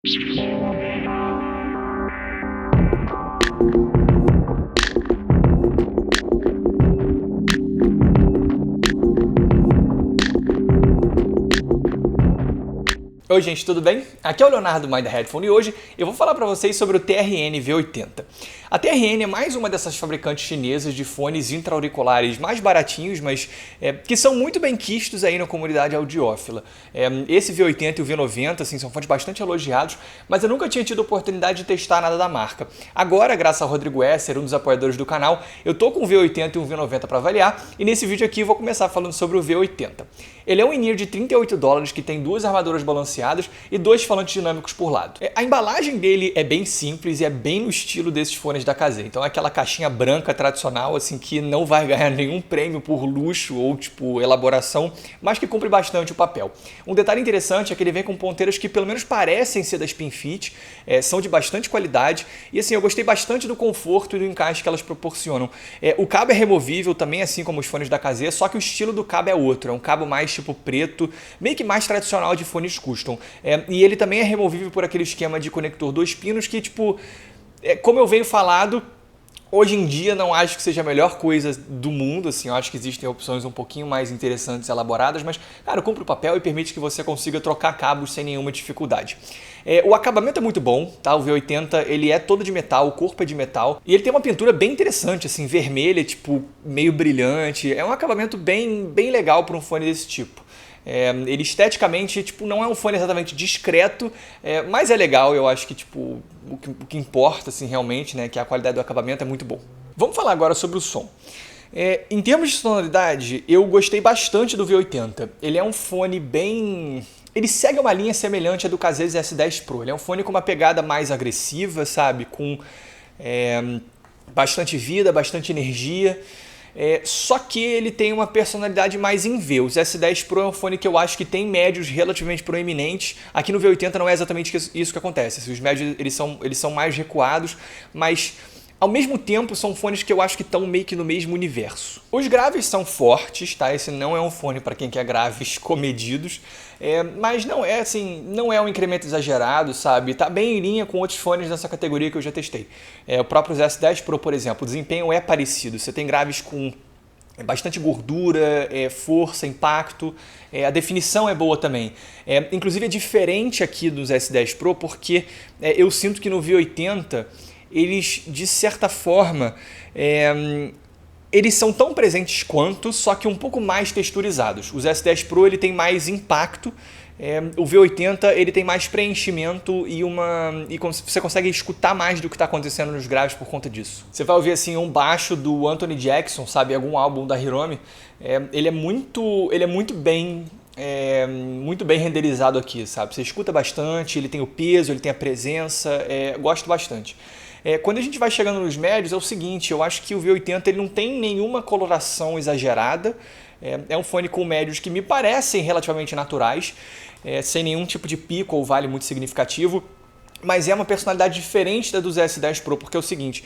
Oi gente, tudo bem? Aqui é o Leonardo do Mind Headphone e hoje eu vou falar para vocês sobre o TRN V80. A TRN é mais uma dessas fabricantes chinesas de fones intra-auriculares mais baratinhos, mas que são muito bem quistos aí na comunidade audiófila. Esse V80 e o V90 assim, são fones bastante elogiados, mas eu nunca tinha tido a oportunidade de testar nada da marca. Agora, graças ao Rodrigo Esser, um dos apoiadores do canal, eu tô com o V80 e o V90 para avaliar e nesse vídeo aqui eu vou começar falando sobre o V80. Ele é um in-ear de $38 que tem duas armaduras balanceadas e dois falantes dinâmicos por lado. A embalagem dele é bem simples e é bem no estilo desses fones da Kazé. Então é aquela caixinha branca tradicional assim que não vai ganhar nenhum prêmio por luxo ou tipo elaboração, mas que cumpre bastante o papel. Um detalhe interessante é que ele vem com ponteiras que pelo menos parecem ser da Spinfit, são de bastante qualidade e assim eu gostei bastante do conforto e do encaixe que elas proporcionam. O cabo é removível também, assim como os fones da Kazé, só que o estilo do cabo é outro, é um cabo mais tipo preto, meio que mais tradicional de fones custom. E ele também é removível por aquele esquema de conector 2 pinos que, tipo, como eu venho falado, hoje em dia não acho que seja a melhor coisa do mundo, assim, eu acho que existem opções um pouquinho mais interessantes e elaboradas, mas, cara, cumpre o papel e permite que você consiga trocar cabos sem nenhuma dificuldade. O acabamento é muito bom, tá? O V80, ele é todo de metal, o corpo é de metal, e ele tem uma pintura bem interessante, assim, vermelha, tipo, meio brilhante, é um acabamento bem legal para um fone desse tipo. Ele esteticamente tipo, não é um fone exatamente discreto, mas é legal, eu acho que tipo, o que importa assim, realmente, né, que a qualidade do acabamento é muito bom. Vamos falar agora sobre o som. Em termos de sonoridade, eu gostei bastante do V80. Ele é um fone bem... Ele segue uma linha semelhante à do Kazé S10 Pro. Ele é um fone com uma pegada mais agressiva, sabe? Com bastante vida, bastante energia. Só que ele tem uma personalidade mais em V. O S10 Pro é um fone que eu acho que tem médios relativamente proeminentes. Aqui no V80 não é exatamente isso que acontece. Os médios eles são mais recuados, mas ao mesmo tempo são fones que eu acho que estão meio que no mesmo universo. Os graves são fortes, tá? Esse não é um fone para quem quer graves comedidos, mas não é assim, não é um incremento exagerado, sabe? Tá bem em linha com outros fones dessa categoria que eu já testei. O próprio S10 Pro, por exemplo, o desempenho é parecido. Você tem graves com bastante gordura, força, impacto, a definição é boa também. Inclusive é diferente aqui dos S10 Pro porque eu sinto que no V80 eles, de certa forma, eles são tão presentes quanto, só que um pouco mais texturizados. Os S10 Pro ele tem mais impacto, o V80 ele tem mais preenchimento e você consegue escutar mais do que está acontecendo nos graves por conta disso. Você vai ouvir assim um baixo do Anthony Jackson, sabe, algum álbum da Hiromi, ele é muito bem renderizado aqui, sabe? Você escuta bastante, ele tem o peso, ele tem a presença, gosto bastante. Quando a gente vai chegando nos médios é o seguinte, eu acho que o V80 ele não tem nenhuma coloração exagerada, é um fone com médios que me parecem relativamente naturais, sem nenhum tipo de pico ou vale muito significativo, mas é uma personalidade diferente da dos S10 Pro, porque é o seguinte,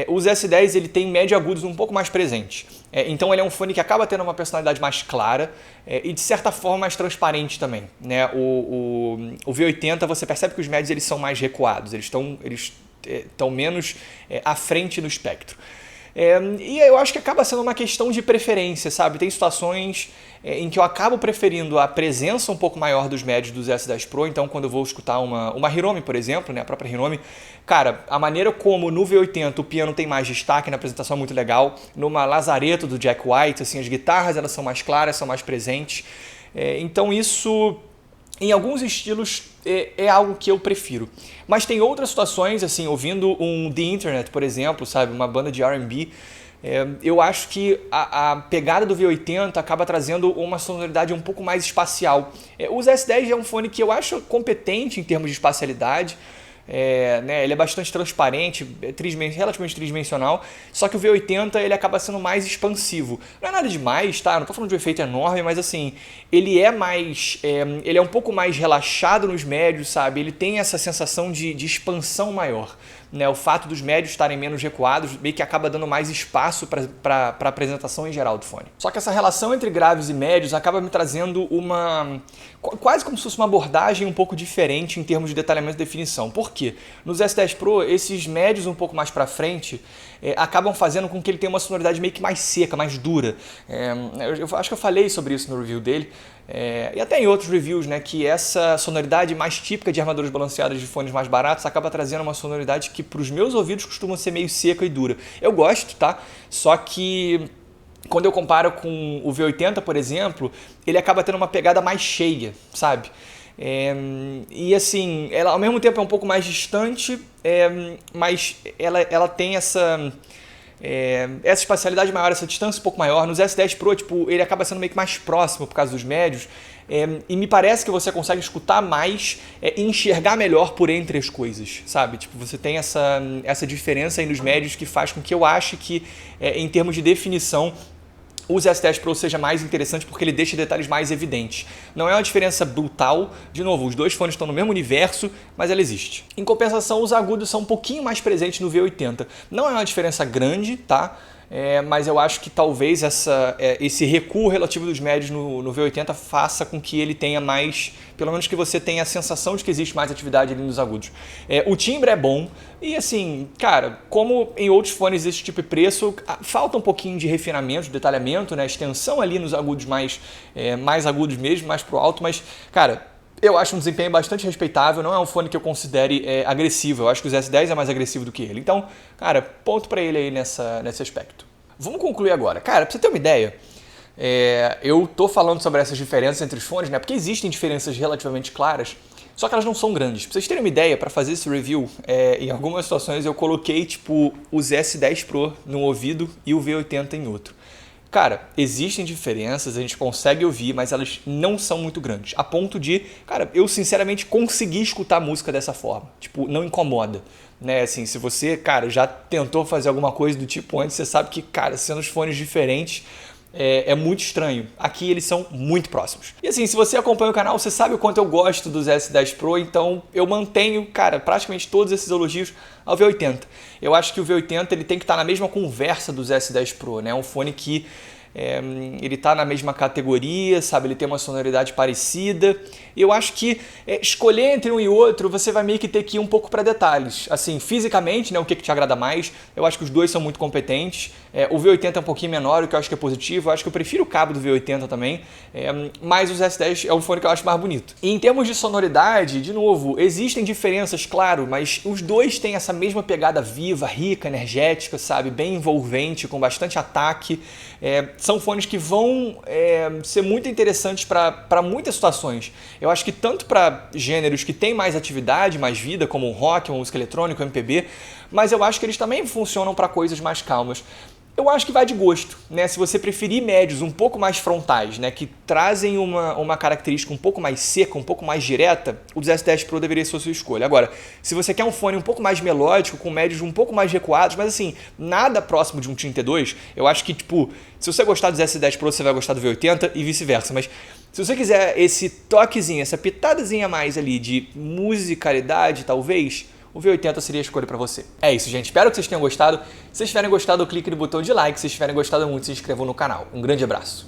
os S10 ele tem médio agudos um pouco mais presentes, então ele é um fone que acaba tendo uma personalidade mais clara e de certa forma mais transparente também, né? O V80 você percebe que os médios eles são mais recuados, eles estão menos à frente no espectro. E eu acho que acaba sendo uma questão de preferência, sabe? Tem situações em que eu acabo preferindo a presença um pouco maior dos médios dos S10 Pro, então quando eu vou escutar uma Hiromi, por exemplo, né, a própria Hiromi, cara, a maneira como no V80 o piano tem mais destaque na apresentação é muito legal, numa Lazaretto do Jack White, assim, as guitarras elas são mais claras, são mais presentes, então isso... Em alguns estilos é algo que eu prefiro. Mas tem outras situações, assim, ouvindo um The Internet, por exemplo, sabe, uma banda de R&B, eu acho que a pegada do V80 acaba trazendo uma sonoridade um pouco mais espacial. O S10 é um fone que eu acho competente em termos de espacialidade, né, ele é bastante transparente, relativamente tridimensional, só que o V80 ele acaba sendo mais expansivo. Não é nada demais, tá? Não tô falando de um efeito enorme, mas assim, ele é um pouco mais relaxado nos médios, sabe? Ele tem essa sensação de expansão maior. né, o fato dos médios estarem menos recuados meio que acaba dando mais espaço para a apresentação em geral do fone. Só que essa relação entre graves e médios acaba me trazendo quase como se fosse uma abordagem um pouco diferente em termos de detalhamento e definição. Por quê? Nos S10 Pro, esses médios um pouco mais para frente acabam fazendo com que ele tenha uma sonoridade meio que mais seca, mais dura. Eu acho que eu falei sobre isso no review dele, e até em outros reviews, né, que essa sonoridade mais típica de armaduras balanceadas de fones mais baratos acaba trazendo uma sonoridade que para os meus ouvidos costuma ser meio seca e dura. Eu gosto, tá? Só que quando eu comparo com o V80, por exemplo, ele acaba tendo uma pegada mais cheia, sabe? E assim, ela ao mesmo tempo é um pouco mais distante, mas ela tem essa espacialidade maior, essa distância um pouco maior. Nos S10 Pro, tipo, ele acaba sendo meio que mais próximo por causa dos médios, e me parece que você consegue escutar mais e enxergar melhor por entre as coisas, sabe? Tipo, você tem essa diferença aí nos médios que faz com que eu ache que, em termos de definição, os S10 Pro seja mais interessante porque ele deixa detalhes mais evidentes. Não é uma diferença brutal, de novo, os dois fones estão no mesmo universo, mas ela existe. Em compensação, os agudos são um pouquinho mais presentes no V80. Não é uma diferença grande, tá? Mas eu acho que talvez esse recuo relativo dos médios no V80 faça com que ele tenha mais, pelo menos que você tenha a sensação de que existe mais atividade ali nos agudos. O timbre é bom e assim, cara, como em outros fones desse tipo de preço, falta um pouquinho de refinamento, de detalhamento, né? Extensão ali nos agudos mais agudos mesmo, mais pro alto, mas, cara, eu acho um desempenho bastante respeitável, não é um fone que eu considere agressivo. Eu acho que o S10 é mais agressivo do que ele. Então, cara, ponto pra ele aí nesse aspecto. Vamos concluir agora. Cara, pra você ter uma ideia, eu tô falando sobre essas diferenças entre os fones, né? Porque existem diferenças relativamente claras, só que elas não são grandes. Pra vocês terem uma ideia, para fazer esse review, em algumas situações eu coloquei, tipo, os S10 Pro num ouvido e o V80 em outro. Cara, existem diferenças, a gente consegue ouvir, mas elas não são muito grandes. A ponto de, cara, eu sinceramente consegui escutar a música dessa forma. Tipo, não incomoda, né? Assim, se você, cara, já tentou fazer alguma coisa do tipo antes, você sabe que, cara, sendo os fones diferentes, é muito estranho. Aqui eles são muito próximos. E assim, se você acompanha o canal, você sabe o quanto eu gosto dos S10 Pro, então eu mantenho, cara, praticamente todos esses elogios ao V80. Eu acho que o V80 ele tem que estar na mesma conversa dos S10 Pro, né? Um fone que ele está na mesma categoria, sabe? Ele tem uma sonoridade parecida. E eu acho que escolher entre um e outro, você vai meio que ter que ir um pouco para detalhes. Assim, fisicamente, né, o que te agrada mais? Eu acho que os dois são muito competentes. O V80 é um pouquinho menor, o que eu acho que é positivo. Eu acho que eu prefiro o cabo do V80 também. Mas os S10 é o fone que eu acho mais bonito. E em termos de sonoridade, de novo, existem diferenças, claro, mas os dois têm essa mesma pegada viva, rica, energética, sabe? Bem envolvente, com bastante ataque. São fones que vão ser muito interessantes para muitas situações. Eu acho que tanto para gêneros que têm mais atividade, mais vida, como o rock, música eletrônica, MPB, mas eu acho que eles também funcionam para coisas mais calmas. Eu acho que vai de gosto, né? Se você preferir médios um pouco mais frontais, né, que trazem uma característica um pouco mais seca, um pouco mais direta, o 10 Pro deveria ser a sua escolha. Agora, se você quer um fone um pouco mais melódico, com médios um pouco mais recuados, mas assim, nada próximo de um 32, eu acho que, tipo, se você gostar do S10 Pro, você vai gostar do V80 e vice-versa. Mas se você quiser esse toquezinho, essa pitadazinha a mais ali de musicalidade, talvez, o V80 seria a escolha para você. É isso, gente. Espero que vocês tenham gostado. Se vocês tiverem gostado, clique no botão de like. Se vocês tiverem gostado muito, se inscrevam no canal. Um grande abraço.